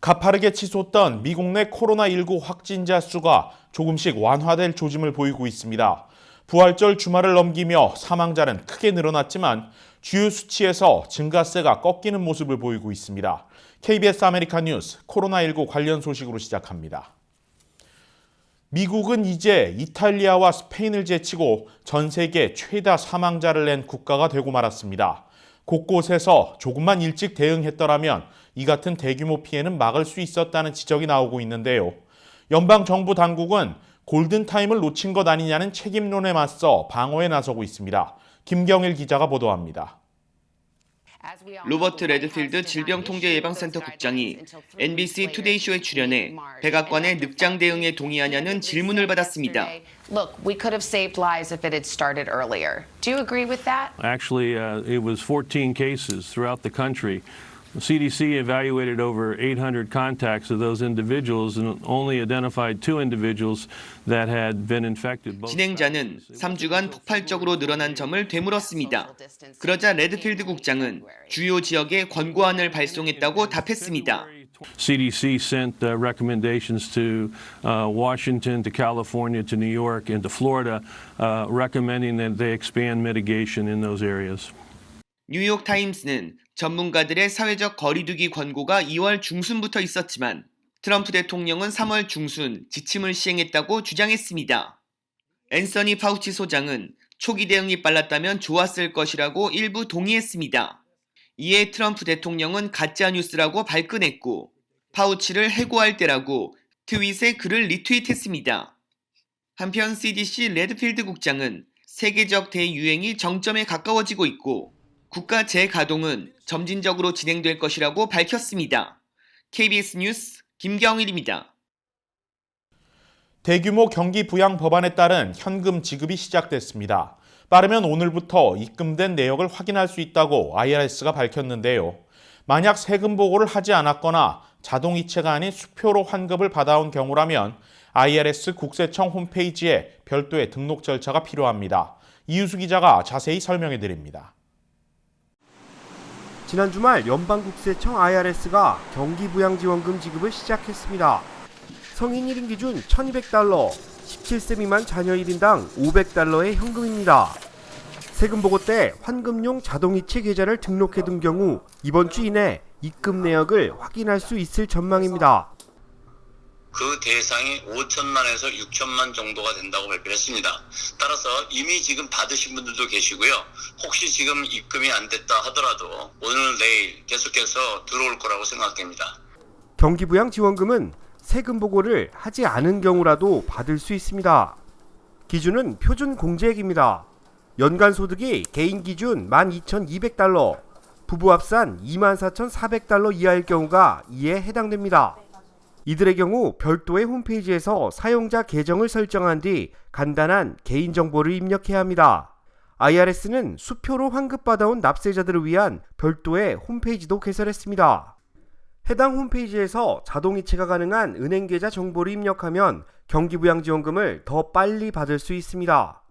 가파르게 치솟던 미국 내 코로나19 확진자 수가 조금씩 완화될 조짐을 보이고 있습니다. 부활절 주말을 넘기며 사망자는 크게 늘어났지만 주요 수치에서 증가세가 꺾이는 모습을 보이고 있습니다. KBS 아메리칸 뉴스 코로나19 관련 소식으로 시작합니다. 미국은 이제 이탈리아와 스페인을 제치고 전 세계 최다 사망자를 낸 국가가 되고 말았습니다. 곳곳에서 조금만 일찍 대응했더라면 이 같은 대규모 피해는 막을 수 있었다는 지적이 나오고 있는데요. 연방정부 당국은 골든타임을 놓친 것 아니냐는 책임론에 맞서 방어에 나서고 있습니다. 김경일 기자가 보도합니다. 로버트 레드필드 질병통제예방센터 국장이 NBC 투데이쇼에 출연해 백악관의 늑장 대응에 동의하냐는 질문을 받았습니다. Look, we could have saved lives if it had started earlier. Do you agree with that? Actually, it was 14 cases throughout the country. The CDC evaluated over 800 contacts of those individuals and only identified 2 individuals that had been infected. 진행자는 3주간 폭발적으로 늘어난 점을 되물었습니다. 그러자 레드필드 국장은 주요 지역에 권고안을 발송했다고 답했습니다. CDC sent recommendations to Washington, to California, to New York, and to Florida, recommending that they expand mitigation in those areas. 뉴욕 타임스는 전문가들의 사회적 거리두기 권고가 2월 중순부터 있었지만 트럼프 대통령은 3월 중순 지침을 시행했다고 주장했습니다. 앤서니 파우치 소장은 초기 대응이 빨랐다면 좋았을 것이라고 일부 동의했습니다. 이에 트럼프 대통령은 가짜뉴스라고 발끈했고 파우치를 해고할 때라고 트윗에 글을 리트윗했습니다. 한편 CDC 레드필드 국장은 세계적 대유행이 정점에 가까워지고 있고 국가 재가동은 점진적으로 진행될 것이라고 밝혔습니다. KBS 뉴스 김경일입니다. 대규모 경기 부양 법안에 따른 현금 지급이 시작됐습니다. 빠르면 오늘부터 입금된 내역을 확인할 수 있다고 IRS가 밝혔는데요. 만약 세금 보고를 하지 않았거나 자동이체가 아닌 수표로 환급을 받아온 경우라면 IRS 국세청 홈페이지에 별도의 등록 절차가 필요합니다. 이유수 기자가 자세히 설명해 드립니다. 지난 주말 연방국세청 IRS가 경기부양지원금 지급을 시작했습니다. 성인 1인 기준 1,200달러, 17세 미만 자녀 1인당 500달러의 현금입니다. 세금 보고 때 환급용 자동이체 계좌를 등록해둔 경우 이번 주 이내 입금 내역을 확인할 수 있을 전망입니다. 그 대상이 5천만에서 6천만 정도가 된다고 발표했습니다. 따라서 이미 지금 받으신 분들도 계시고요. 혹시 지금 입금이 안 됐다 하더라도 오늘 내일 계속해서 들어올 거라고 생각됩니다. 경기부양지원금은 세금 보고를 하지 않은 경우라도 받을 수 있습니다. 기준은 표준 공제액입니다. 연간 소득이 개인 기준 12,200달러, 부부 합산 24,400달러 이하일 경우가 이에 해당됩니다. 이들의 경우 별도의 홈페이지에서 사용자 계정을 설정한 뒤 간단한 개인정보를 입력해야 합니다. IRS는 수표로 환급받아온 납세자들을 위한 별도의 홈페이지도 개설했습니다. 해당 홈페이지에서 자동이체가 가능한 은행계좌 정보를 입력하면 경기부양지원금을 더 빨리 받을 수 있습니다.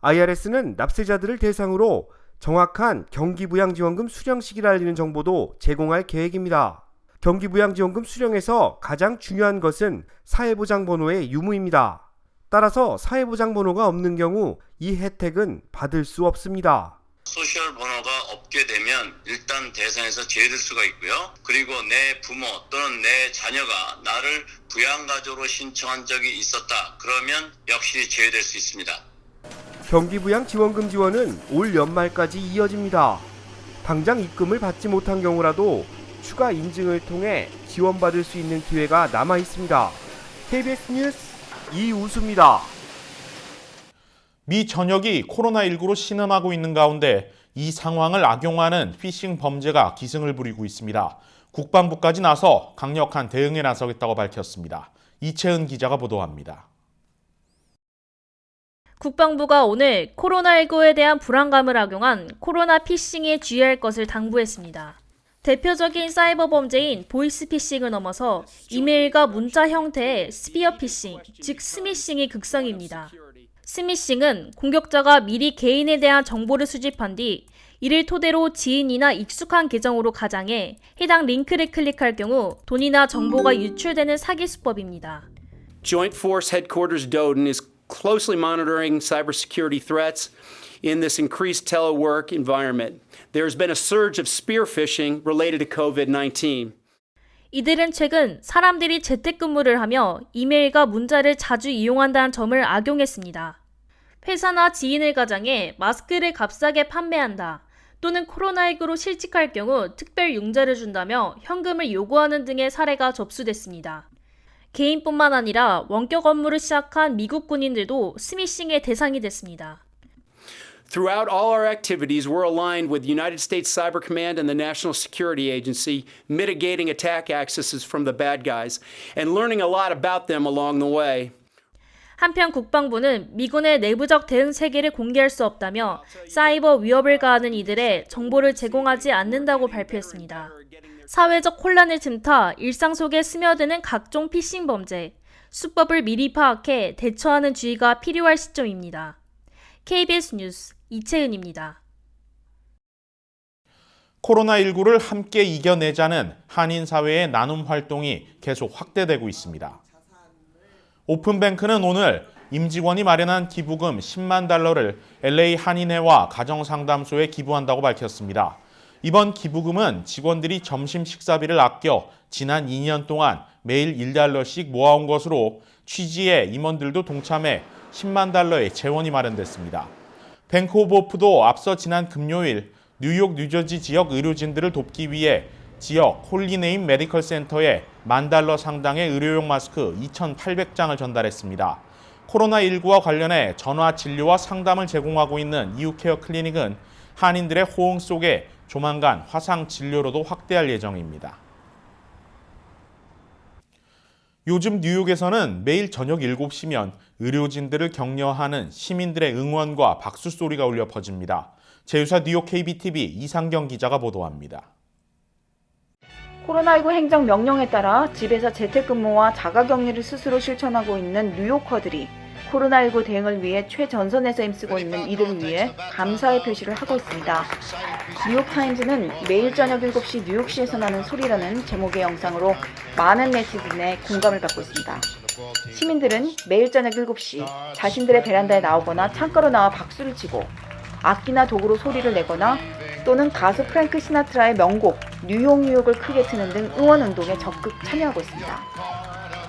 IRS는 납세자들을 대상으로 정확한 경기부양지원금 수령 시기를 알리는 정보도 제공할 계획입니다. 경기부양지원금 수령에서 가장 중요한 것은 사회보장번호의 유무입니다. 따라서 사회보장번호가 없는 경우 이 혜택은 받을 수 없습니다. 소셜 번호가 없게 되면 일단 대상에서 제외될 수가 있고요. 그리고 내 부모 또는 내 자녀가 나를 부양가족으로 신청한 적이 있었다. 그러면 역시 제외될 수 있습니다. 경기부양지원금 지원은 올 연말까지 이어집니다. 당장 입금을 받지 못한 경우라도 추가 인증을 통해 지원받을 수 있는 기회가 남아 있습니다. KBS 뉴스 이우수입니다. 미 전역이 코로나19로 신음하고 있는 가운데 이 상황을 악용하는 피싱 범죄가 기승을 부리고 있습니다. 국방부까지 나서 강력한 대응에 나서겠다고 밝혔습니다. 이채은 기자가 보도합니다. 국방부가 오늘 코로나19에 대한 불안감을 악용한 코로나 피싱에 주의할 것을 당부했습니다. 대표적인 사이버 범죄인 보이스피싱을 넘어서 이메일과 문자 형태의 스피어피싱, 즉 스미싱이 극성입니다. 스미싱은 공격자가 미리 개인에 대한 정보를 수집한 뒤 이를 토대로 지인이나 익숙한 계정으로 가장해 해당 링크를 클릭할 경우 돈이나 정보가 유출되는 사기 수법입니다. Joint Force Headquarters Doden is closely monitoring cybersecurity threats in this increased telework environment. There has been a surge of spear phishing related to COVID-19. 이들은 최근 사람들이 재택근무를 하며 이메일과 문자를 자주 이용한다는 점을 악용했습니다. 회사나 지인을 가장해 마스크를 값싸게 판매한다 또는 코로나19로 실직할 경우 특별 융자를 준다며 현금을 요구하는 등의 사례가 접수됐습니다. 개인뿐만 아니라 원격 업무를 시작한 미국 군인들도 스미싱의 대상이 됐습니다. Throughout all our activities, we're aligned with United States Cyber Command and the National Security Agency, mitigating attack accesses from the bad guys and learning a lot about them along the way. 한편 국방부는 미군의 내부적 대응 체계를 공개할 수 없다며 사이버 위협을 가하는 이들의 정보를 제공하지 않는다고 발표했습니다. 사회적 혼란을 틈타 일상 속에 스며드는 각종 피싱 범죄, 수법을 미리 파악해 대처하는 주의가 필요할 시점입니다. KBS 뉴스 이채은입니다. 코로나19를 함께 이겨내자는 한인 사회의 나눔 활동이 계속 확대되고 있습니다. 오픈뱅크는 오늘 임직원이 마련한 기부금 10만 달러를 LA 한인회와 가정상담소에 기부한다고 밝혔습니다. 이번 기부금은 직원들이 점심 식사비를 아껴 지난 2년 동안 매일 1달러씩 모아온 것으로 취지에 임원들도 동참해 10만 달러의 재원이 마련됐습니다. 뱅크 오브 호프도 앞서 지난 금요일 뉴욕, 뉴저지 지역 의료진들을 돕기 위해 지역 홀리네임 메디컬 센터에 $10,000 상당의 의료용 마스크 2,800장을 전달했습니다. 코로나19와 관련해 전화 진료와 상담을 제공하고 있는 이웃케어 클리닉은 한인들의 호응 속에 조만간 화상 진료로도 확대할 예정입니다. 요즘 뉴욕에서는 매일 저녁 7시면 의료진들을 격려하는 시민들의 응원과 박수 소리가 울려 퍼집니다. 제휴사 뉴욕 KBTV 이상경 기자가 보도합니다. 코로나19 행정명령에 따라 집에서 재택근무와 자가격리를 스스로 실천하고 있는 뉴요커들이 코로나19 대응을 위해 최전선에서 힘쓰고 있는 이들을 위해 감사의 표시를 하고 있습니다. 뉴욕타임즈는 매일 저녁 7시 뉴욕시에서 나는 소리라는 제목의 영상으로 많은 네티즌의 공감을 받고 있습니다. 시민들은 매일 저녁 7시 자신들의 베란다에 나오거나 창가로 나와 박수를 치고 악기나 도구로 소리를 내거나 또는 가수 프랭크 시나트라의 명곡 뉴욕 뉴욕을 크게 트는 등 응원운동에 적극 참여하고 있습니다.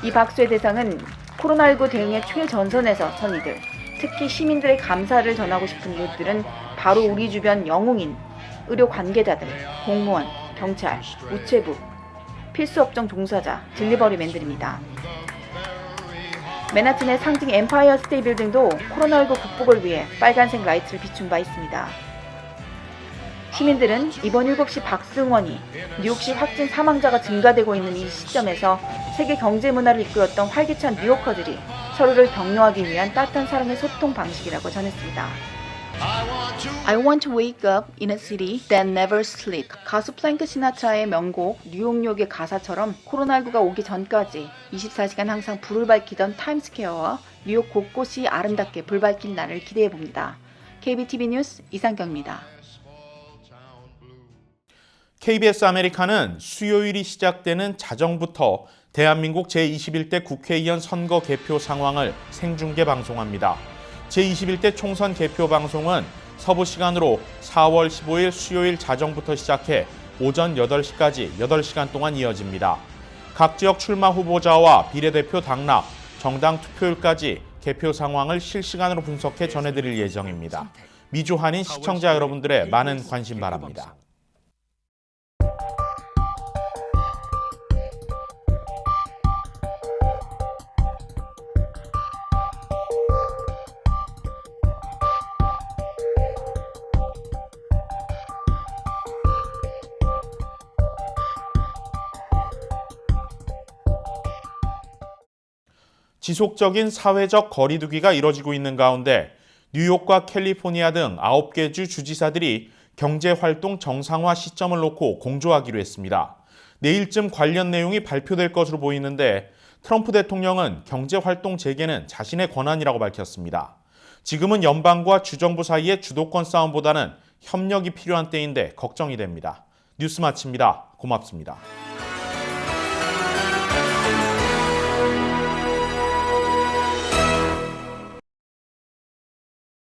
이 박수의 대상은 코로나19 대응의 최전선에서 선 이들, 특히 시민들의 감사를 전하고 싶은 이들은 바로 우리 주변 영웅인, 의료 관계자들, 공무원, 경찰, 우체부, 필수업종 종사자, 딜리버리맨들입니다. 맨하튼의 상징 엠파이어 스테이 빌딩도 코로나19 극복을 위해 빨간색 라이트를 비춘 바 있습니다. 시민들은 이번 7시 박수 응원이 뉴욕시 확진 사망자가 증가되고 있는 이 시점에서 세계 경제 문화를 이끌었던 활기찬 뉴요커들이 서로를 격려하기 위한 따뜻한 사랑의 소통 방식이라고 전했습니다. I want to wake up in a city that never sleeps. 가수 플랭크 시나트라의 명곡 뉴욕역의 가사처럼 코로나19가 오기 전까지 24시간 항상 불을 밝히던 타임스퀘어와 뉴욕 곳곳이 아름답게 불 밝힐 날을 기대해봅니다. KBTV 뉴스 이상경입니다. KBS 아메리카는 수요일이 시작되는 자정부터 대한민국 제21대 국회의원 선거 개표 상황을 생중계 방송합니다. 제21대 총선 개표 방송은 서부 시간으로 4월 15일 수요일 자정부터 시작해 오전 8시까지 8시간 동안 이어집니다. 각 지역 출마 후보자와 비례대표 당락, 정당 투표율까지 개표 상황을 실시간으로 분석해 전해드릴 예정입니다. 미주 한인 시청자 여러분들의 많은 관심 바랍니다. 지속적인 사회적 거리두기가 이뤄지고 있는 가운데 뉴욕과 캘리포니아 등 9개 주 주지사들이 경제활동 정상화 시점을 놓고 공조하기로 했습니다. 내일쯤 관련 내용이 발표될 것으로 보이는데 트럼프 대통령은 경제활동 재개는 자신의 권한이라고 밝혔습니다. 지금은 연방과 주정부 사이의 주도권 싸움보다는 협력이 필요한 때인데 걱정이 됩니다. 뉴스 마칩니다. 고맙습니다.